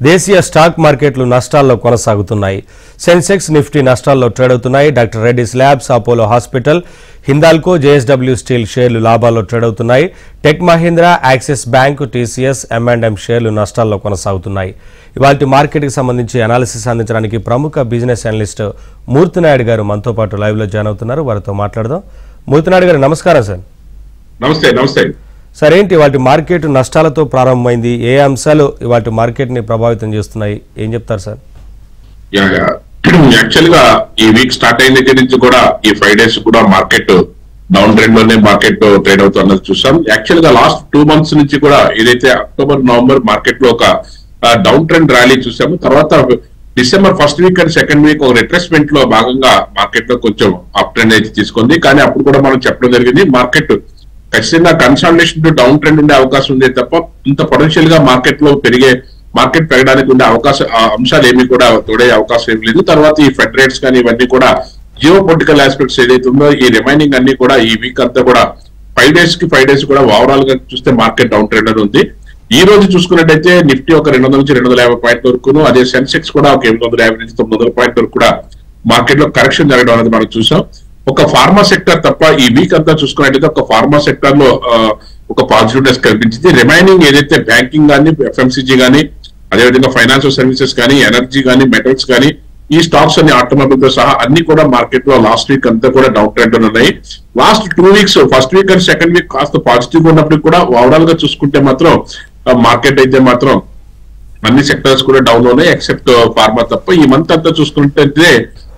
దేశీయ స్టాక్ మార్కెట్లు నష్టాల్లో కొనసాగుతున్నాయి. సెన్సెక్స్ నిఫ్టీ నష్టాల్లో ట్రేడ్ అవుతున్నాయి. Doctor Reddy's labs, Apollo hospital, Hindalco, JSW steel షేర్లు లాభాల్లో ట్రేడ్ అవుతున్నాయి. Tech Mahindra, Axis bank, TCS, M&M షేర్లు నష్టాల్లో కొనసాగుతున్నాయి. ఇవాల్టి మార్కెట్కి సంబంధించి అనాలిసిస్ అందించడానికి ప్రముఖ బిజినెస్ అనలిస్ట్ మూర్తినాయుడు గారు మనతో పాటు లైవ్ లో జాయిన్ అవుతున్నారు. వారితో మాట్లాడదాం. మూర్తినాయుడు గారు నమస్కారం సార్. నమస్తే సార్, ఏంటి వాటి మార్కెట్ నష్టాలతో ప్రారంభమైంది? ఏ అంశాలు వాటి మార్కెట్ ని ప్రభావితం చేస్తున్నాయి? ఏం చెప్తారు సార్? యాక్చువల్ గా ఈ వీక్ స్టార్ట్ అయిన దగ్గర నుంచి కూడా ఈ 5 days కూడా మార్కెట్ డౌన్ ట్రెండ్ లోనే మార్కెట్ ట్రేడ్ అవుతున్నది చూసాం. యాక్చువల్ గా లాస్ట్ 2 months నుంచి కూడా ఏదైతే అక్టోబర్, నవంబర్ మార్కెట్ లో ఒక డౌన్ ట్రెండ్ ర్యాలీ చూసాము. తర్వాత December first week and second week ఒక రిట్రెస్మెంట్ లో భాగంగా మార్కెట్ లో కొంచెం అప్ ట్రెండ్ అయితే తీసుకుంది. కానీ అప్పుడు కూడా మనం చెప్పడం జరిగింది, మార్కెట్ ఖచ్చితంగా కన్సాలిడేషన్ టు డౌన్ ట్రెండ్ ఉండే అవకాశం ఉంది తప్ప ఇంత పొటెన్షియల్ గా మార్కెట్ పెరగడానికి ఉండే అంశాలు ఏమి కూడా తోడే అవకాశం ఏమి లేదు. తర్వాత ఈ ఫెడ్ రేట్స్ కానీ ఇవన్నీ కూడా జియో పొలిటికల్ ఆస్పెక్ట్స్ ఏదైతే ఉందో ఈ రిమైనింగ్ అన్ని కూడా ఈ వీక్ అంతా కూడా 5 days కూడా ఓవరాల్ గా చూస్తే మార్కెట్ డౌన్ ట్రెండ్ అని ఉంది. ఈ రోజు చూసుకున్నట్టయితే నిఫ్టీ ఒక 200 నుంచి 250 పాయింట్ల వరకును, అదే సెన్సెక్స్ కూడా ఒక 850 నుంచి 900 పాయింట్ల వరకు కూడా మార్కెట్ లో కరెక్షన్ జరగడం అనేది మనం చూసాం. ఒక ఫార్మా సెక్టర్ తప్ప ఈ వీక్ అంతా చూసుకున్నట్టయితే ఒక ఫార్మా సెక్టర్ లో ఒక పాజిటివ్నెస్ కనిపించింది. రిమైనింగ్ ఏదైతే బ్యాంకింగ్ కానీ, FMCG కానీ, అదేవిధంగా ఫైనాన్షియల్ సర్వీసెస్ కానీ, ఎనర్జీ కానీ, మెటల్స్ కానీ, ఈ స్టాక్స్ అన్ని ఆటోమొబైల్ తో సహా అన్ని కూడా మార్కెట్ లో లాస్ట్ వీక్ అంతా కూడా డౌన్ ట్రెండ్ ఉన్నాయి. Last 2 weeks first week and second week కాస్త పాజిటివ్ గా ఉన్నప్పుడు కూడా ఓవరాల్ గా చూసుకుంటే మాత్రం మార్కెట్ అయితే మాత్రం అన్ని సెక్టర్స్ కూడా డౌన్ ఉన్నాయి ఎక్సెప్ట్ ఫార్మా తప్ప. ఈ మంత్ అంతా చూసుకుంటే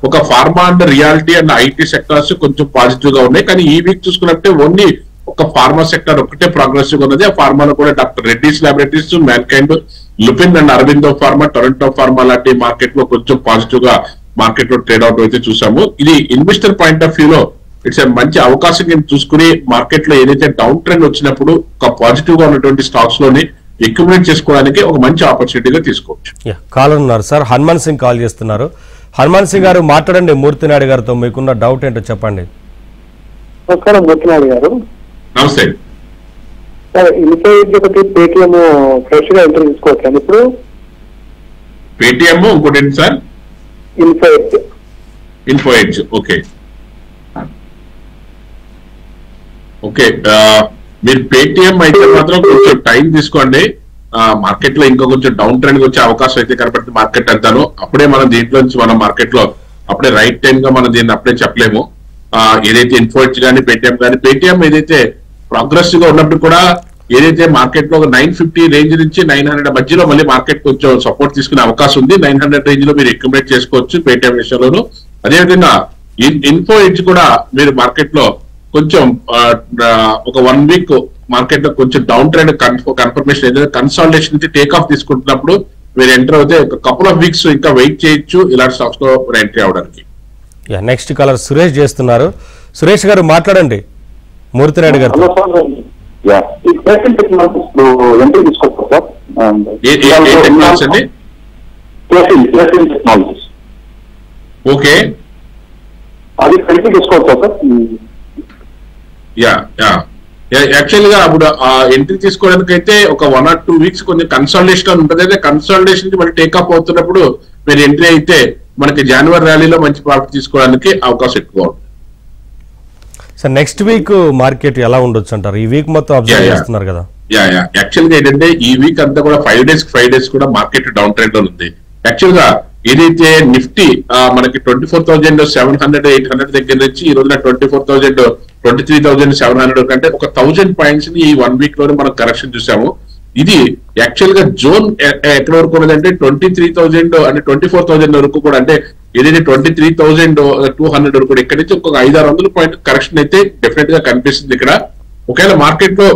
ఒక pharma and reality and IT sectors కొంచెం పాజిటివ్ గా ఉన్నాయి. కానీ ఈ వీక్ చూసుకున్నట్టే ఓన్లీ ఒక ఫార్మా సెక్టర్ ఒకటే ప్రోగ్రెసివ్ ఉన్నది. ఆ ఫార్మాలో కూడా doctor Reddy's laboratories, Mankind, Lupin and Aurobindo pharma, Torrent pharma లాంటి మార్కెట్ లో కొంచెం పాజిటివ్ గా మార్కెట్ లో ట్రేడ్ అవుట్ అయితే చూసాము. ఇది ఇన్వెస్టర్ పాయింట్ ఆఫ్ వ్యూ లో ఇట్స్ మంచి అవకాశం చూసుకుని మార్కెట్ లో ఏదైతే డౌన్ ట్రెండ్ వచ్చినప్పుడు ఒక పాజిటివ్ గా ఉన్నటువంటి స్టాక్స్ లోని అక్యుములేట్ చేసుకోవడానికి ఒక మంచి ఆపర్చునిటీగా తీసుకోవచ్చు. కాల్ ఉన్నారు సార్, హనుమాన్ సింగ్ కాల్ చేస్తున్నారు. హనుమాన్ సింగ్ గారు మాట్లాడండి. మూర్తినాయుడు గారితో మీకున్న డౌట్ ఏంటో చెప్పండి. నమస్కారం మూర్తినాయుడు గారు. నమస్తే సార్, ఇన్ఫోఎడ్జ్ ఒకటి, పేటిఎం ఫ్రెష్ గా ఎంటర్ తీసుకోవచ్చాను ఇప్పుడు. పేటిఎం ఇంకోటి ఏంటి సార్? ఇన్ఫోఎడ్జ్. ఓకే మీరు పేటిఎం అయితే మాత్రం కొంచెం టైం తీసుకోండి. మార్కెట్ లో ఇంకా కొంచెం డౌన్ ట్రెండ్ వచ్చే అవకాశం అయితే కనపడుతుంది మార్కెట్ అంతాను. అప్పుడే మనం దీంట్లో నుంచి మనం మార్కెట్ లో అప్పుడే రైట్ టైం గా మనం దీన్ని అప్పుడే చెప్పలేము. ఏదైతే ఇన్ఫోఎడ్జ్ కానీ పేటిఎం కానీ, పేటిఎం ఏదైతే ప్రోగ్రెసివ్ గా ఉన్నప్పుడు కూడా ఏదైతే మార్కెట్ లో 950 రేంజ్ నుంచి 900 మధ్యలో మళ్ళీ మార్కెట్ కొంచెం సపోర్ట్ తీసుకునే అవకాశం ఉంది. 900 రేంజ్ లో మీరు అక్యుములేట్ చేసుకోవచ్చు పేటిఎం విషయంలోను. అదేవిధంగా ఇన్ఫోఎడ్జ్ కూడా మీరు మార్కెట్ లో కొంచెం ఒక 1 week మార్కెట్ లో కొంచెం డౌన్ ట్రెండ్ కన్ఫర్మేషన్ ఏదైతే కన్సాలిడేషన్ నుంచి టేక్ ఆఫ్ తీసుకుంటున్నప్పుడు మీరు ఎంటర్ అవుతే ఒక కపుల్ ఆఫ్ వీక్స్ ఇంకా వెయిట్ చేయొచ్చు ఇలాంటి స్టాక్స్ లో ఎంట్రీ అవడానికి. నెక్స్ట్ కాలర్ సురేష్ చేస్తున్నారు. సురేష్ గారు మాట్లాడండి మూర్తినాయుడు గారు. ఓకే, యాక్చువల్ గా అప్పుడు ఎంట్రీ తీసుకోవడానికి అయితే ఒక 1 or 2 weeks కొంచెం కన్సల్టేషన్ ఉంటుంది. అయితే కన్సల్టేషన్ మళ్ళీ టేకప్ అవుతున్నప్పుడు మీరు ఎంట్రీ అయితే మనకి జనవరి ర్యాలీలో మంచి ప్రాఫిట్ తీసుకోవడానికి అవకాశం ఎక్కువ ఉంటుంది. సార్, నెక్స్ట్ వీక్ మార్కెట్ ఎలా ఉండొచ్చు అంటారు? ఈ వీక్ మొత్తం అబ్జర్వ్ చేస్తున్నారు కదా. యాక్చువల్ గా ఏంటంటే ఈ వీక్ అంతా కూడా 5 days కూడా మార్కెట్ డౌన్ ట్రెండ్ లో ఉంది. యాక్చువల్ గా ఏదైతే నిఫ్టీ మనకి 24,700, 800 దగ్గర నుంచి ఈ రోజున 23,700 కంటే ఒక 1000 points ని ఈ 1 week లోనే మనం కరెక్షన్ చూసాము. ఇది యాక్చువల్ గా జోన్ ఎక్కడ వరకు ఉన్నదంటే 23,000 అంటే 24,000 వరకు కూడా, అంటే ఏదైతే 23,200 వరకు కూడా ఇక్కడ నుంచి ఒక 500-600 పాయింట్ కరెక్షన్ అయితే డెఫినెట్ గా కనిపిస్తుంది ఇక్కడ. ఒకవేళ మార్కెట్ లో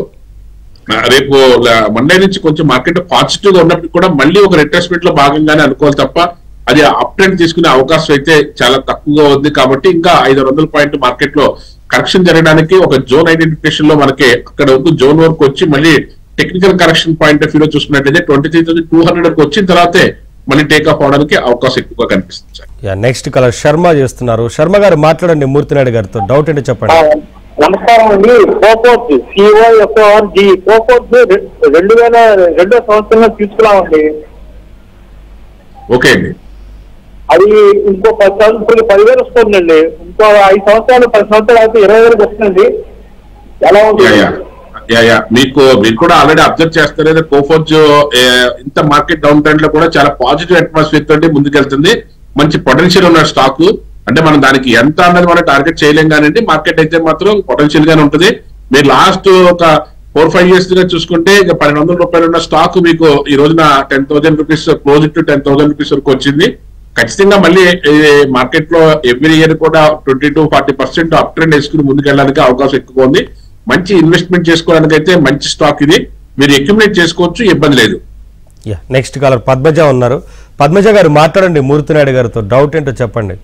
రేపు మండే నుంచి కొంచెం మార్కెట్ పాజిటివ్ గా ఉన్నప్పుడు కూడా మళ్ళీ ఒక రిట్రెస్మెంట్ లో భాగంగానే అనుకోవాలి తప్ప అది అప్ ట్రెండ్ తీసుకునే అవకాశం అయితే చాలా తక్కువగా ఉంది. కాబట్టి ఇంకా 500 పాయింట్ మార్కెట్ లో కరెక్షన్ జరగడానికి ఒక జోన్ ఐడెంటిఫికేషన్ లో మనకి అక్కడ వరకు జోన్ వరకు వచ్చి మళ్ళీ టెక్నికల్ కరెక్షన్ పాయింట్ ఆఫ్ వ్యూలో చూసుకున్నట్లయితే 23,200 వచ్చిన తర్వాతే మళ్ళీ టేక్ ఆఫ్ అవడానికి అవకాశం ఎక్కువగా కనిపిస్తుంది సార్. నెక్స్ట్ కలర్ శర్మ చేస్తున్నారు. శర్మ గారు మాట్లాడండి మూర్తినాయుడు గారితో. డౌట్ ఏంటో చెప్పండి. నమస్కారం అండి. కోఫోర్జ్ COFORG కోఫోర్జ్ 2002 సంవత్సరంలో తీసుకున్నామండి. ఓకే అండి. అది ఇంకో 10 సంవత్సరాలు, ఇప్పుడు 10,000 వస్తుందండి. ఇంకో 5 సంవత్సరాలు 10 సంవత్సరాలు అయితే 20,000 వస్తుంది. ఎలా ఉంటుంది? మీకు కూడా ఆల్రెడీ అబ్జర్వ్ చేస్తారు, కోఫోర్జ్ ఇంత మార్కెట్ డౌన్ ట్రెండ్ లో కూడా చాలా పాజిటివ్ అట్మాస్ఫియర్ తోటి ముందుకెళ్తుంది. మంచి పొటెన్షియల్ ఉన్న స్టాక్. అంటే మనం దానికి ఎంత అన్నది మనం టార్గెట్ చేయలేం కానీ మార్కెట్ అయితే మాత్రం పొటెన్షియల్ గానే ఉంటుంది. మీరు లాస్ట్ ఒక 4-5 years గా చూసుకుంటే ఇక 1,200 రూపాయలు ఉన్న స్టాక్ మీకు ఈ రోజున 10,000 రూపీస్, క్లోజ్ టు 10,000 రూపీస్ వరకు వచ్చింది. ఖచ్చితంగా మళ్ళీ మార్కెట్ లో ఎవ్రీ ఇయర్ కూడా 20-40% అప్ ట్రెండ్ వేసుకుని ముందుకెళ్ళడానికి అవకాశం ఎక్కువ ఉంది. మంచి ఇన్వెస్ట్మెంట్ చేసుకోవడానికి అయితే మంచి స్టాక్ ఇది, మీరు అక్యుములేట్ చేసుకోవచ్చు, ఇబ్బంది లేదు. నెక్స్ట్ కాలర్ పద్మజ ఉన్నారు. పద్మజ గారు మాట్లాడండి మూర్తినాయుడు గారితో, డౌట్ ఏంటో చెప్పండి.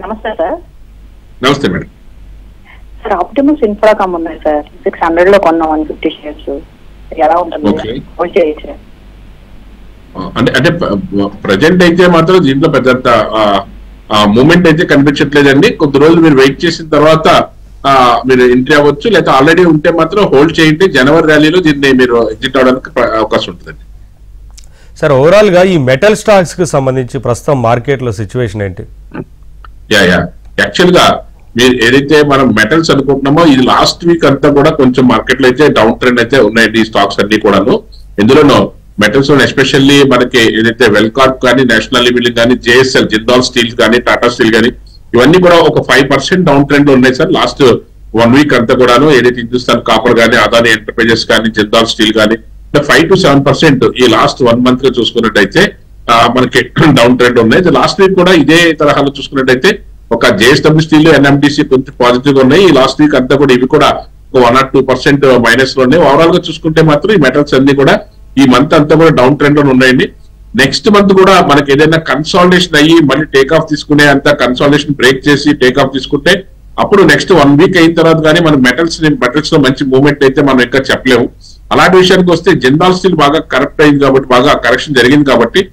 నమస్తే సార్. నమస్తే మేడం. సార్ ఆప్టిమస్ ఇన్ఫ్రాకామ్ ఉన్నాయి సార్, 600 లో కొన్నాం 150 షేర్స్. ఎలా ఉంటుంది? అంటే ప్రజెంట్ అయితే మాత్రం దీంట్లో పెద్ద మూమెంట్ అయితే కనిపించట్లేదండి. కొద్ది రోజులు మీరు వెయిట్ చేసిన తర్వాత మీరు ఎంట్రీ అవ్వచ్చు, లేకపోతే ఆల్రెడీ ఉంటే మాత్రం హోల్డ్ చేయండి. జనవరి ర్యాలీలో దీన్ని మీరు ఎగ్జిట్ అవడానికి అవకాశం ఉంటుందండి. సార్ ఓవరాల్ గా ఈ మెటల్ స్టాక్స్ కి సంబంధించి ప్రస్తుతం మార్కెట్ లో సిచ్యువేషన్ ఏంటి? యాక్చువల్ గా మీరు ఏదైతే మనం మెటల్స్ అనుకుంటున్నామో ఇది లాస్ట్ వీక్ అంతా కూడా కొంచెం మార్కెట్ లో అయితే డౌన్ ట్రెండ్ అయితే ఉన్నాయండి ఈ స్టాక్స్ అన్ని కూడాను. ఎందులోనో మెటల్స్ ఎస్పెషల్లీ మనకి ఏదైతే వెల్కార్ప్ కానీ, నేషనల్ లిమిటెడ్ కానీ, జేఎస్ఎల్, జిందాల్ స్టీల్ కానీ, టాటా స్టీల్ కానీ ఇవన్నీ కూడా ఒక 5% డౌన్ ట్రెండ్ లో ఉన్నాయి సార్ లాస్ట్ 1 week అంతా కూడాను. ఏదైతే హిందుస్థాన్ కాపర్ కానీ, అదాని ఎంటర్ప్రైజెస్ కానీ, జిందాల్ స్టీల్ కానీ 5 to 7% ఈ లాస్ట్ 1 month లో చూసుకున్నట్టయితే మనకి డౌన్ ట్రెండ్ ఉన్నాయి. లాస్ట్ వీక్ కూడా ఇదే తరహాలో చూసుకున్నట్టయితే ఒక జేఎస్డబ్ల్యూ స్టీల్, ఎన్ఎండిసి కొంచెం పాజిటివ్ గా ఉన్నాయి. ఈ లాస్ట్ వీక్ అంతా కూడా ఇవి కూడా 1 or 2% మైనస్ లో ఉన్నాయి. ఓవరాల్ గా చూసుకుంటే మాత్రం ఈ మెటల్స్ అన్ని కూడా ఈ మంత్ అంతా కూడా డౌన్ ట్రెండ్ లో ఉన్నాయండి. నెక్స్ట్ మంత్ కూడా మనకి ఏదైనా కన్సాలిడేషన్ అయ్యి మళ్ళీ టేక్ ఆఫ్ తీసుకునే అంత కన్సాలిడేషన్ బ్రేక్ చేసి టేక్ ఆఫ్ తీసుకుంటే అప్పుడు నెక్స్ట్ 1 week అయిన తర్వాత కానీ మన మెటల్స్ లో మంచి మూవ్మెంట్ అయితే మనం ఇంకా చెప్పలేము. అలాంటి విషయానికి వస్తే జిందాల్ స్టీల్ బాగా కరెక్ట్ అయింది కాబట్టి, బాగా కరెక్షన్ జరిగింది కాబట్టి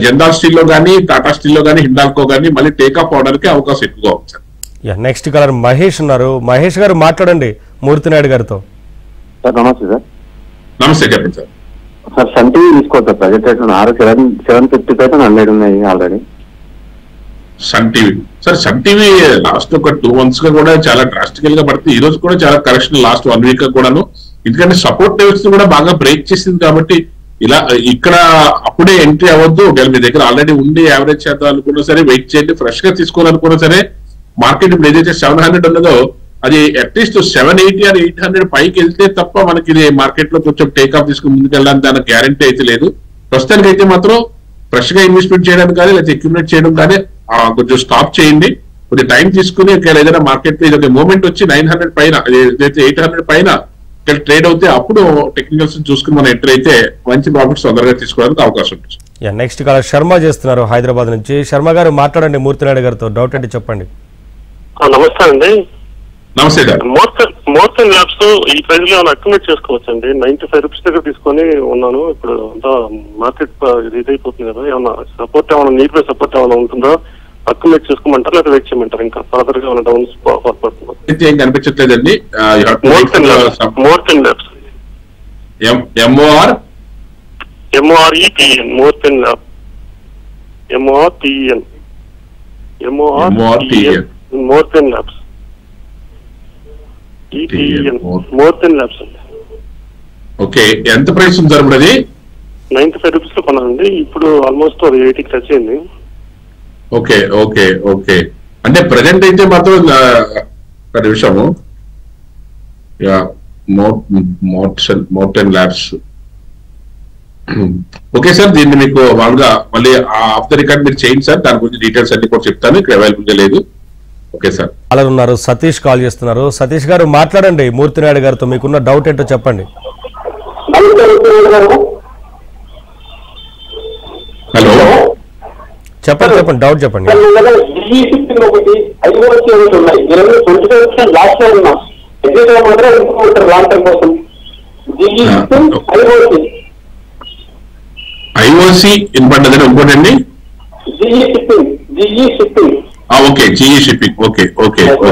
జిందాల్ స్టీల్ లో కానీ, టాటా స్టీల్ లో కానీ, హిండాల్కో కానీ మళ్ళీ టేక్ ఆఫ్ అవడానికి అవకాశం ఎక్కువగా ఉంది సార్. నెక్స్ట్ కలర్ మహేష్ ఉన్నారు. మహేష్ గారు మాట్లాడండి మూర్తినాయుడు గారితో. సార్ నమస్తే సార్. నమస్తే, చెప్పండి సార్. సార్ సన్ టీవీ తీసుకోవచ్చా? ప్రజెంట్ 750,100 ఉన్నాయి already. Sun TV sir, Sun TV last ఒక 2 months గా కూడా చాలా డ్రాస్టికల్ గా పడుతుంది. ఈ రోజు కూడా చాలా కరెక్షన్ లాస్ట్ 1 week కూడాను. ఎందుకంటే సపోర్ట్ లెవెల్స్ కూడా బాగా బ్రేక్ చేసింది కాబట్టి ఇలా ఇక్కడ అప్పుడే ఎంట్రీ అవ్వద్దు. ఒకవేళ మీ దగ్గర ఆల్రెడీ ఉండి యావరేజ్ చేద్దాం అనుకున్నా సరే వెయిట్ చేయండి. ఫ్రెష్ గా తీసుకోవాలనుకున్నా సరే మార్కెట్ ఇప్పుడు ఏదైతే 700 ఉన్నదో అది అట్లీస్ట్ 780 or 800 పైకి వెళ్తే తప్ప మనకి ఇది మార్కెట్ లో కొంచెం టేక్ ఆఫ్ తీసుకుని ముందుకెళ్ళడానికి దానికి గ్యారంటీ అయితే లేదు. ప్రస్తుతానికి అయితే మాత్రం ఫ్రెష్ గా ఇన్వెస్ట్మెంట్ చేయడం కానీ లేకపోతే అక్యుములేట్ చేయడం కానీ కొంచెం స్టాప్ చేయండి. కొద్దిగా టైం తీసుకుని ఒకవేళ ఏదైనా మార్కెట్ లో ఇది మూమెంట్ వచ్చి 900 పైన, ఏదైతే 800 పైన ట్రేడ్ అవుతే అప్పుడు టెక్నికల్స్ చూసుకుని మనం ఎంటర్ అయితే మంచి ప్రాఫిట్స్ తొందరగా తీసుకోవడానికి అవకాశం ఉంటుంది. నెక్స్ట్ కాల్ శర్మ చేస్తున్నారు హైదరాబాద్ నుంచి. శర్మ గారు మాట్లాడండి మూర్తినాయుడు గారితో, డౌట్ ఏంటి చెప్పండి. నమస్తే అండి. నమస్తే సార్. మోర్తన్ ల్యాబ్స్ ఈ ప్రైజ్ లో అక్యుములేట్ చేసుకోవచ్చు అండి. 95 రూపీస్ దగ్గర తీసుకొని ఉన్నాను. ఇప్పుడు అంతా మార్కెట్ ఇదైపోతుంది కదా, ఏమన్నా సపోర్ట్ ఏమైనా నీట్ బై సపోర్ట్ ఏమైనా ఉంటుందో అక్యుములేట్ చేసుకోమంటారు లేదా వెయిట్ చేయమంటారు? ఇంకా ఫర్దర్ గా ఏమైనా డౌన్స్ అయితే ఏం కనిపించట్లేదండి. Morton labs MORETN Morton lab MORTN Morton labs Morton labs అండి. ఓకే, ఎంత ప్రైస్ ఉంది సార్ ఇప్పుడు? అది 95 రూపీస్ లో కొన్నానండి. ఇప్పుడు ఆల్మోస్ట్ 80కి టచ్ అయింది. ఓకే ఓకే ఓకే, అంటే ప్రజెంట్ అయితే మాత్రం ఒక నిమిషము. మోర్టన్ ల్యాబ్స్ ఓకే సార్, దీన్ని మీకు వాళ్ళగా మళ్ళీ ఆఫ్ ద రికార్డ్ మీరు చేయండి సార్. దాని గురించి డీటెయిల్స్ అన్ని కూడా చెప్తాను. ఇక్కడ అవైలబుల్ గా లేదు. Okay sir. అలా ఉన్నారు సతీష్ కాల్ చేస్తున్నారు. సతీష్ గారు మాట్లాడండి మూర్తినాయుడు గారితో, మీకున్న డౌట్ ఏంటో చెప్పండి. హలో, చెప్పండి డౌట్ చెప్పండి. ఐఓసి ఇన్పడ్డదని ఇంకోటండి. Okay, GE shipping. Okay okay okay,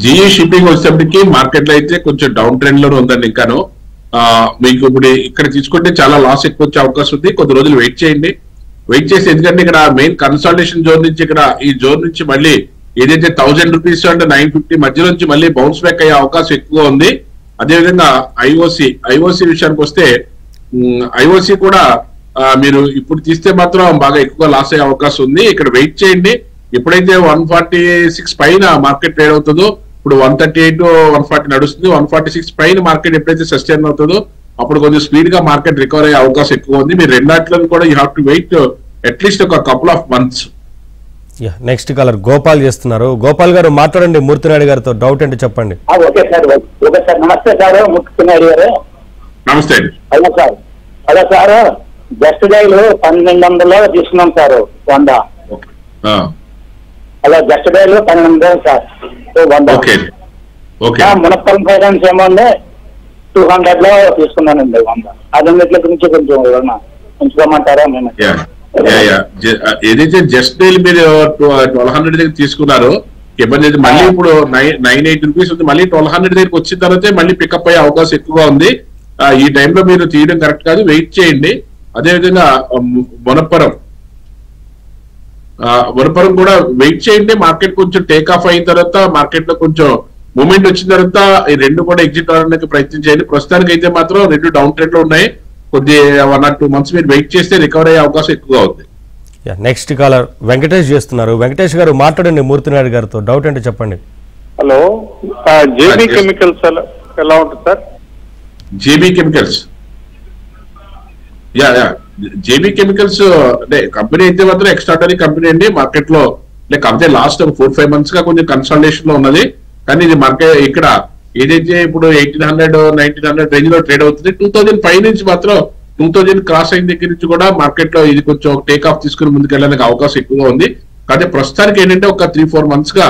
GE shipping వచ్చేటప్పటికి మార్కెట్ లో అయితే కొంచెం డౌన్ ట్రెండ్ లో ఉందండి. ఇంకాను మీకు ఇప్పుడు ఇక్కడ తీసుకుంటే చాలా లాస్ ఎక్కువ వచ్చే అవకాశం ఉంది. కొద్ది రోజులు వెయిట్ చేయండి. వెయిట్ చేసి, ఎందుకంటే ఇక్కడ మెయిన్ కన్సల్టేషన్ జోన్ నుంచి ఇక్కడ ఈ జోన్ నుంచి మళ్ళీ ఏదైతే 1000 రూపీస్ అంటే 950 మధ్య నుంచి మళ్ళీ బౌన్స్ బ్యాక్ అయ్యే అవకాశం ఎక్కువ ఉంది. అదేవిధంగా ఐఓసి విషయానికి వస్తే ఐఓసి కూడా మీరు ఇప్పుడు తీస్తే మాత్రం బాగా ఎక్కువ లాస్ అయ్యే అవకాశం ఉంది. ఇక్కడ వెయిట్ చేయండి. ఎప్పుడైతే 146 పైన మార్కెట్ ట్రేడ్ అవుతుందో, ఇప్పుడు 138 140 నడుస్తుంది, 146 పైన మార్కెట్ ఎప్పుడైతే సస్టైన్ అవుతుందో అప్పుడు కొంచెం స్పీడ్ గా మార్కెట్ రికవర్ అయ్యే అవకాశం ఎక్కువ ఉంది. మీరు రెండాట్లను కూడా you have to wait at least ఒక couple of months. Next caller Gopal చేస్తున్నారు. గోపాల్ గారు మాట్లాడండి మూర్తినాయుడు గారితో. డౌట్ అంటే చెప్పండి. Okay sir. నమస్తే సార్ మూర్తినాయుడు గారు. నమస్తే అండి. హలో సార్, జస్ట్ డైల్ 1200 తీసుకున్నాం సార్ 100. అలా జస్ట్ డైల్ 1200 సార్ 100. మునప్పల్ ఫైనాన్స్ ఏమో 200 లో తీసుకున్నానండి 100. అదన్నిటి గురించి కొంచెం ఉంచుకోమంటారా? మేము ఏదైతే జస్ట్ డైల్ మీరు 1200 దగ్గర తీసుకున్నారో ఇబ్బంది అయితే మళ్ళీ ఇప్పుడు 980 రూపీస్ ఉంది. మళ్ళీ 1200 దగ్గరికి వచ్చిన తర్వాత మళ్ళీ పికప్ అయ్యే అవకాశం ఎక్కువగా ఉంది. ఈ టైంలో మీరు తీయడం కరెక్ట్ కాదు, వెయిట్ చేయండి. అదేవిధంగా మునప్పరం కూడా వెయిట్ చేయండి. మార్కెట్ కొంచెం టేక్ ఆఫ్ అయిన తర్వాత, మార్కెట్ లో కొంచెం మూమెంట్ వచ్చిన తర్వాత ఈ రెండు కూడా ఎగ్జిట్ అవడానికి ప్రయత్నం చేయండి. ప్రస్తుతానికి అయితే మాత్రం రెండు డౌన్ ట్రెండ్ లో ఉన్నాయి. కొద్ది 1 or 2 months మీరు వెయిట్ చేస్తే రికవర్ అయ్యే అవకాశం ఎక్కువగా ఉంది. నెక్స్ట్ కాలర్ వెంకటేష్ చేస్తున్నారు. వెంకటేష్ గారు మాట్లాడండి మూర్తినాయుడు గారితో. డౌట్ అంటే చెప్పండి. హలో, జేబీ కెమికల్స్ ఎలా ఉంటుంది sir? JB chemicals JB chemicals అంటే కంపెనీ అయితే మాత్రం ఎక్స్ట్రాడనరీ కంపెనీ అండి. మార్కెట్ లో కాకపోతే లాస్ట్ 4-5 months గా కొంచెం కన్సల్టేషన్ లో ఉన్నది. కానీ ఇది మార్కెట్ ఇక్కడ ఏదైతే ఇప్పుడు 1800-1900 రేంజ్ లో ట్రేడ్ అవుతుంది. 2005 నుంచి మాత్రం 2000 క్రాస్ అయిన దగ్గర నుంచి కూడా మార్కెట్ లో ఇది కొంచెం టేక్ ఆఫ్ తీసుకుని ముందుకెళ్ళడానికి అవకాశం ఎక్కువగా ఉంది. కాకపోతే ప్రస్తుతానికి ఏంటంటే ఒక 3-4 months గా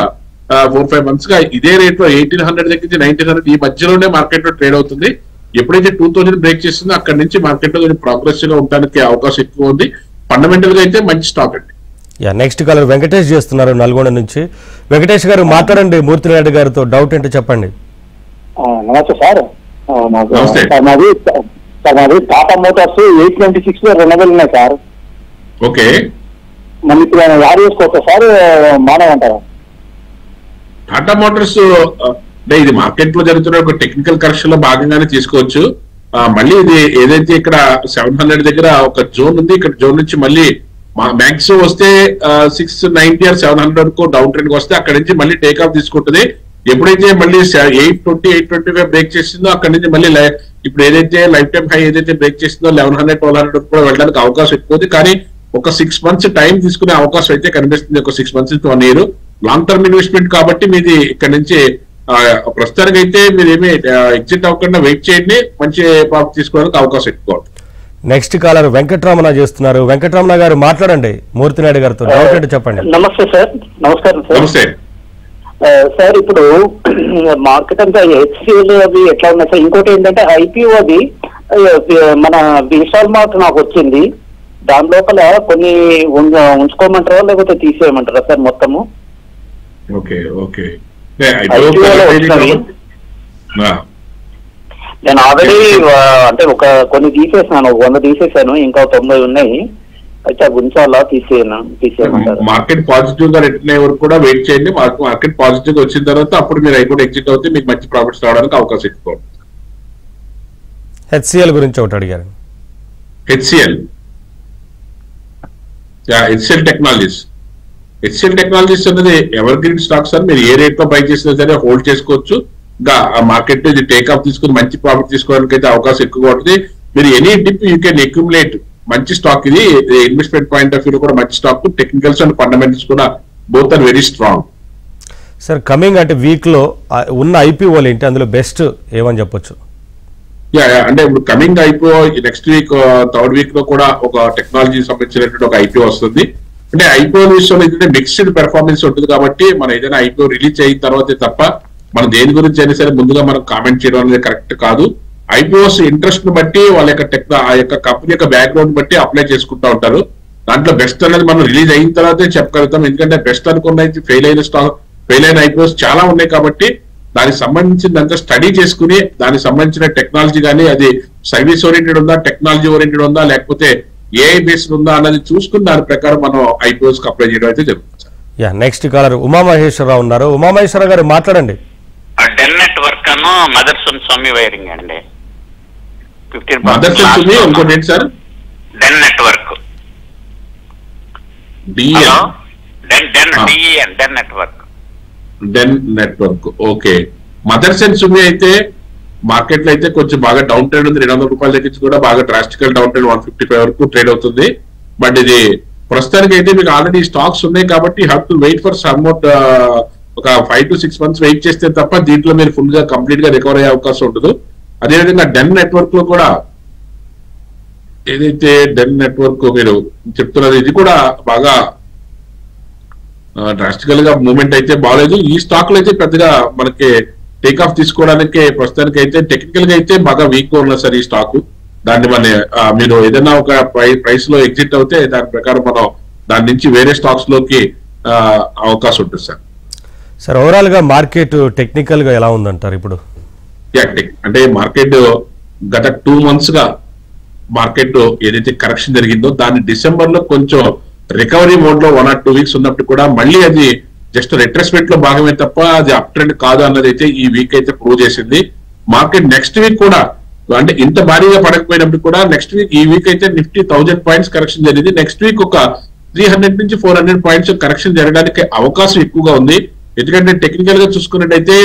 4-5 months గా ఇదే రేట్ లో 1800 దగ్గర నుంచి 1900 ఈ మధ్యలోనే మార్కెట్ లో ట్రేడ్ అవుతుంది. ఎప్పుడైతే 2000 బ్రేక్ చేస్తుందో అక్కడి నుంచి మార్కెట్ లో ప్రోగ్రెసివ్ గా ఉండడానికి అవకాశం ఎక్కువ ఉంది. ఫండమెంటల్ గా అయితే మంచి స్టాక్ అండి. నెక్స్ట్ కాలర్ వెంకటేష్ చేస్తున్నారు నల్గొండ నుంచి. వెంకటేష్ గారు మాట్లాడండి మూర్తినాయుడు గారితో. డౌట్ ఏంటో చెప్పండి. నమస్తే సార్. మాది టాటా మోటార్స్ 896 లో రెన్యువల్ ఉన్నాయి సార్. ఓకే, మళ్ళీ ఇప్పుడు యాడ్ చేసుకోవచ్చా సార్? మానవంటారా? టాటా మోటార్స్ అంటే ఇది మార్కెట్ లో జరుగుతున్న ఒక టెక్నికల్ కరెక్షన్ లో భాగంగానే తీసుకోవచ్చు. మళ్ళీ ఇది ఏదైతే ఇక్కడ 700 దగ్గర ఒక జోన్ ఉంది, ఇక్కడ జోన్ నుంచి మళ్ళీ మ్యాక్సిమం వస్తే 690 or 700 వరకు డౌన్ ట్రెండ్ వస్తే అక్కడ నుంచి మళ్ళీ టేక్ ఆఫ్ తీసుకుంటుంది. ఎప్పుడైతే మళ్ళీ 820-825 బ్రేక్ చేసిందో అక్కడ నుంచి మళ్ళీ ఇప్పుడు ఏదైతే లైఫ్ టైం హై ఏదైతే బ్రేక్ చేసిందో 1100-1200 వరకు కూడా వెళ్ళడానికి అవకాశం ఎక్కువ ఉంది. కానీ ఒక 6 months టైం తీసుకునే అవకాశం అయితే కనిపిస్తుంది. ఒక 6 months to 1 year long term investment కాబట్టి మీది ఇక్కడ నుంచి ప్రస్తుతానికి అయితే మీరు ఏమి ఎగ్జిట్ అవ్వకుండా వెయిట్ చేయండి. మంచి ప్రాఫిట్ తీసుకోవడానికి అవకాశం ఎక్కువ. నెక్స్ట్ కాలర్ వెంకటరమణ చేస్తున్నారు. వెంకటరమణ గారు మాట్లాడండి మూర్తినాయుడు గారితో. డౌట్ ఏంటో చెప్పండి. నమస్తే సార్. నమస్కారం సార్. నమస్తే సార్, ఇప్పుడు మార్కెట్ అంతా హెచ్సిఎల్ అవి ఎట్లా ఉన్నాయి సార్? ఇంకోటి ఏంటంటే ఐపీఓ అది మన విశాల్ మార్ట్ నాకు వచ్చింది. దాని లోపల కొన్ని ఉంచుకోమంటారా లేకపోతే తీసేయమంటారా సార్ మొత్తము? ఓకే ఓకే, నేను ఆల్రెడీ అంటే కొన్ని తీసేసాను, 100 తీసేసాను, ఇంకా 90 ఉన్నాయి. అయితే ఉంచాలా తీసేయమంటారు? మార్కెట్ పాజిటివ్ గా రిటర్న్ అయ్యే వరకు కూడా వెయిట్ చేయండి. మార్కెట్ పాజిటివ్ గా వచ్చిన తర్వాత అప్పుడు మీరు అవి కూడా ఎగ్జిట్ అవుతే మీకు మంచి ప్రాఫిట్స్ రావడానికి అవకాశం ఎక్కువ. హెచ్సిఎల్ గురించి ఒకటి అడిగారు. హెచ్సిఎల్ టెక్నాలజీస్ అనేది ఎవర్ గ్రీన్ స్టాక్ సార్. మీరు ఏ రేట్ లో బై చేసినా సరే హోల్డ్ చేసుకోవచ్చు. ఇంకా ఆ మార్కెట్ ఇది టేక్ ఆఫ్ తీసుకుని మంచి ప్రాఫిట్ తీసుకోవడానికి అయితే అవకాశం ఎక్కువగా ఉంటుంది. మీరు any dip you can accumulate. మంచి స్టాక్ ఇది. ఇన్వెస్ట్మెంట్ పాయింట్ ఆఫ్ వ్యూ కూడా మంచి స్టాక్. టెక్నికల్స్ అండ్ ఫండమెంటల్స్ కూడా both are very strong. Sir coming అంటే వీక్ లో ఉన్న ఐపీఓలు ఏంటి, అందులో బెస్ట్ ఏమని చెప్పొచ్చు? అంటే ఇప్పుడు coming IPO next week 3rd week లో కూడా ఒక టెక్నాలజీ సంబంధించినటువంటి ఒక ఐపీఓ వస్తుంది. అంటే ఐపీఓ విషయంలో ఏంటంటే మిక్స్డ్ పెర్ఫార్మెన్స్ ఉంటుంది కాబట్టి మనం ఏదైనా ఐపీఓ రిలీజ్ అయిన తర్వాతే తప్ప మనం దేని గురించి అయినా సరే ముందుగా మనం కామెంట్ చేయడం అనేది కరెక్ట్ కాదు. ఐపీఓస్ ఇంట్రెస్ట్ ని బట్టి వాళ్ళ యొక్క ఆ యొక్క కంపెనీ యొక్క బ్యాక్గ్రౌండ్ బట్టి అప్లై చేసుకుంటూ ఉంటారు. దాంట్లో బెస్ట్ అనేది మనం రిలీజ్ అయిన తర్వాతే చెప్పగలుగుతాం. ఎందుకంటే బెస్ట్ అనుకున్న ఫెయిల్ అయిన ఐపీఓస్ చాలా ఉన్నాయి కాబట్టి దానికి సంబంధించిందంతా స్టడీ చేసుకుని దానికి సంబంధించిన టెక్నాలజీ కానీ అది సర్వీస్ ఓరియంటెడ్ ఉందా, టెక్నాలజీ ఓరియంటెడ్ ఉందా, లేకపోతే ఏఐ బేస్డ్ ఉందా అన్నది చూసుకుని దాని ప్రకారం మనం IPOs కి అప్లై చేయడం అయితే జరుగుతుంది. నెక్స్ట్ కాలర్ ఉమామహేశ్వరరావు ఉన్నారు. ఉమామహేశ్వరరావు గారు మాట్లాడండి. డెల్ నెట్వర్క్ అను మదర్సన్ స్వామి వైరింగ్ అండి. 15 మదర్సన్ స్వామి ఇంకోటి ఏంటి సార్? Dell network. Dell network. Den network okay. Motherson Sumi అయితే మార్కెట్ లో అయితే కొంచెం బాగా డౌన్ ట్రేడ్ ఉంది. 200 రూపాయల దగ్గర నుంచి కూడా బాగా డ్రాస్టికల్ డౌన్ ట్రేడ్ 155 వరకు ట్రేడ్ అవుతుంది. బట్ ఇది ప్రస్తుతానికి అయితే మీకు ఆల్రెడీ స్టాక్స్ ఉన్నాయి కాబట్టి have to wait for some ఒక 5 to 6 months వెయిట్ చేస్తే తప్ప దీంట్లో మీరు ఫుల్ గా కంప్లీట్ గా రికవర్ అయ్యే అవకాశం ఉండదు. అదేవిధంగా డెన్ నెట్వర్క్ లో కూడా ఏదైతే డెన్ నెట్వర్క్ మీరు చెప్తున్నారు ఇది కూడా బాగా డ్రాస్టికల్ గా మూవ్మెంట్ అయితే బాగాలేదు. ఈ స్టాక్ లో అయితే పెద్దగా మనకి టేక్ ఆఫ్ తీసుకోవడానికి ప్రస్తుతానికి అయితే టెక్నికల్ గా అయితే బాగా వీక్ గా ఉన్నా సార్ ఈ స్టాక్. దాన్ని మీరు ఏదైనా ఒక ప్రైస్ లో ఎగ్జిట్ అవుతే దాని ప్రకారం మనం దాని నుంచి వేరే స్టాక్స్ లోకి అవకాశం ఉంటుంది సార్. సార్ ఓవరాల్ గా మార్కెట్ టెక్నికల్ గా ఎలా ఉందంటారు ఇప్పుడు? అంటే మార్కెట్ గత 2 months గా మార్కెట్ ఏదైతే కరెక్షన్ జరిగిందో దాన్ని డిసెంబర్ లో కొంచెం రికవరీ మోడ్ లో 1 or 2 weeks ఉన్నప్పుడు కూడా మళ్ళీ అది జస్ట్ రిట్రెస్మెంట్ లో భాగమే తప్ప అది అప్ ట్రెండ్ కాదు అన్నది అయితే ఈ వీక్ అయితే ప్రూవ్ చేసింది. మార్కెట్ నెక్స్ట్ వీక్ కూడా అంటే ఇంత భారీగా పడకపోయినప్పుడు కూడా నెక్స్ట్ వీక్ ఈ వీక్ అయితే నిఫ్టీ 1000 points కరెక్షన్ జరిగింది. నెక్స్ట్ వీక్ ఒక 300 నుంచి 400 points కరెక్షన్ జరగడానికి అవకాశం ఎక్కువగా ఉంది. ఎందుకంటే టెక్నికల్ గా చూసుకున్నట్టయితే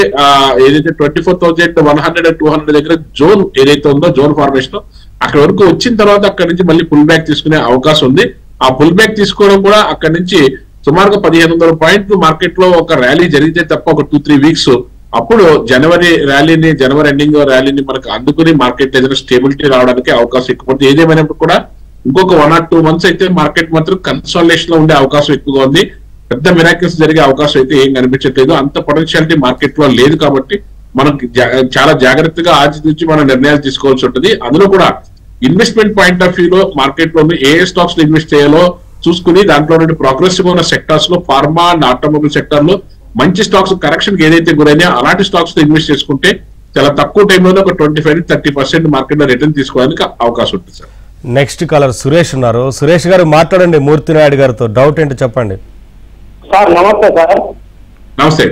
ఏదైతే 24,100 200 దగ్గర జోన్ ఏదైతే ఉందో జోన్ ఫార్మేషన్ అక్కడ వరకు వచ్చిన తర్వాత అక్కడ నుంచి మళ్ళీ పుల్ బ్యాక్ తీసుకునే అవకాశం ఉంది. ఆ పుల్ బ్యాక్ తీసుకోవడం కూడా అక్కడ నుంచి సుమారుగా 1500 points మార్కెట్ లో ఒక ర్యాలీ జరిగితే తప్ప ఒక 2-3 weeks అప్పుడు జనవరి ఎండింగ్ ర్యాలీని మనకు అందుకుని మార్కెట్ ఏదైనా స్టేబిలిటీ రావడానికి అవకాశం ఎక్కువ ఉంది. ఏదేమైనప్పుడు కూడా ఇంకొక 1 or 2 months అయితే మార్కెట్ మాత్రం కన్సాలిడేషన్ లో ఉండే అవకాశం ఎక్కువగా ఉంది. పెద్ద మిరాకిల్స్ జరిగే అవకాశం అయితే ఏం కనిపించట్లేదు. అంత పొటెన్షియాలిటీ మార్కెట్ లో లేదు కాబట్టి మనకి చాలా జాగ్రత్తగా ఆచితూచి మన నిర్ణయాలు తీసుకోవాల్సి ఉంటుంది. అందులో కూడా ఇన్వెస్ట్మెంట్ పాయింట్ ఆఫ్ వ్యూ లో మార్కెట్ లో ఏ స్టాక్స్ లో ఇన్వెస్ట్ చేయాలో చూసుకుని దాంట్లో ప్రోగ్రెసివ్ ఉన్న సెక్టార్స్ లో ఫార్మా అండ్ ఆటోమొబైల్ సెక్టర్ లో మంచి స్టాక్స్ కరెక్షన్ ఏదైతే గురైనా అలాంటి స్టాక్స్ లో ఇన్వెస్ట్ చేసుకుంటే చాలా తక్కువ టైంలో ఒక 25-30% మార్కెట్ లో రిటర్న్ తీసుకోవడానికి అవకాశం ఉంటుంది సార్. నెక్స్ట్ కాలర్ సురేష్ ఉన్నారు. సురేష్ గారు మాట్లాడండి. మూర్తి నాయుడు గారితో డౌట్ ఏంటో చెప్పండి. సార్ నమస్తే సార్. నమస్తే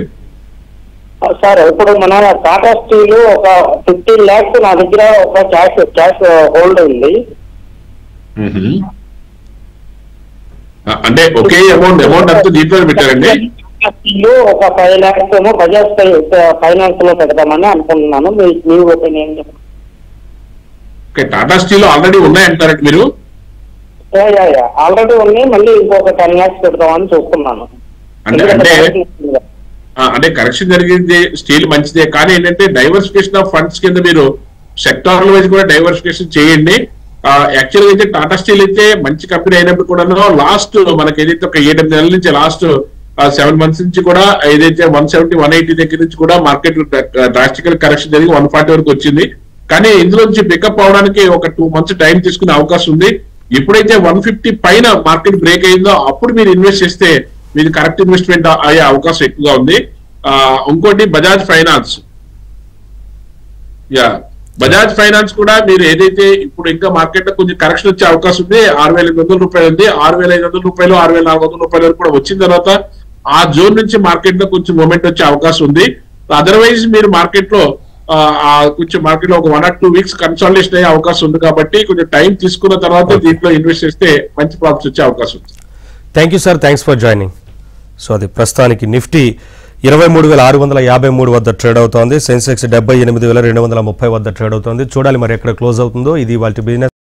సార్ ఇప్పుడు మన టాటా స్టీల్ ఒక 15 lakhs నా దగ్గర ఒక క్యాష్ హోల్డ్ ఉంది. అంటే ఒకే అమౌంట్ అంతా దీంట్లో పెట్టారండి. స్టీల్ ఒక 5 lakhs ఏమో బజాజ్ ఫైనాన్స్ లో పెడదామని అనుకుంటున్నాను. మీ ఒపీనియన్ చెప్పండి. టాటా స్టీల్ ఆల్రెడీ ఉన్నాయంటారండి మీరు? ఆల్రెడీ ఉన్నాయి, మళ్ళీ ఇంకొక 10 lakhs పెడదామని చూస్తున్నాను. అంటే కరెక్షన్ జరిగింది స్టీల్ మంచిదే, కానీ ఏంటంటే డైవర్సిఫికేషన్ ఆఫ్ ఫండ్స్ కింద మీరు సెక్టార్ వైజ్ కూడా డైవర్సిఫికేషన్ చేయండి. యాక్చువల్గా అయితే టాటా స్టీల్ అయితే మంచి కంపెనీ అయినప్పుడు కూడా లాస్ట్ మనకి ఏదైతే ఒక 7-8 నెలల నుంచి లాస్ట్ 7 months నుంచి కూడా ఏదైతే 170-180 దగ్గర నుంచి కూడా మార్కెట్ డ్రాస్టికల్ కరెక్షన్ జరిగి 140 వరకు వచ్చింది. కానీ ఇందులో నుంచి పికప్ అవడానికి ఒక 2 months టైం తీసుకునే అవకాశం ఉంది. ఎప్పుడైతే 150 పైన మార్కెట్ బ్రేక్ అయిందో అప్పుడు మీరు ఇన్వెస్ట్ చేస్తే మీకు కరెక్ట్ ఇన్వెస్ట్మెంట్ అయ్యే అవకాశం ఎక్కువగా ఉంది. ఇంకోటి బజాజ్ ఫైనాన్స్ కూడా మీరు ఏదైతే ఇప్పుడు ఇంకా మార్కెట్ లో కొంచెం కరెక్షన్ వచ్చే అవకాశం ఉంది. 6,800 రూపాయలు ఉంది. 6,500 రూపాయలు 6,400 రూపాయల వరకు కూడా వచ్చిన తర్వాత ఆ జోన్ నుంచి మార్కెట్ లో కొంచెం మూమెంట్ వచ్చే అవకాశం ఉంది. అదర్వైజ్ మీరు మార్కెట్ లో కొంచెం మార్కెట్ లో ఒక 1 or 2 weeks కన్సాలిడేషన్ అయ్యే అవకాశం ఉంది కాబట్టి కొంచెం టైం తీసుకున్న తర్వాత దీంట్లో ఇన్వెస్ట్ చేస్తే మంచి ప్రాఫిట్స్ వచ్చే అవకాశం ఉంది. Thank you sir, thanks for joining. So అది ప్రస్తుతానికి నిఫ్టీ 23,653 వద్ద ట్రేడ్ అవుతోంది. సెన్సెక్స్ 78,230 వద్ద ట్రేడ్ అవుతోంది. చూడాలి మరి ఎక్కడ క్లోజ్ అవుతుందో. ఇది వాటి బిజినెస్.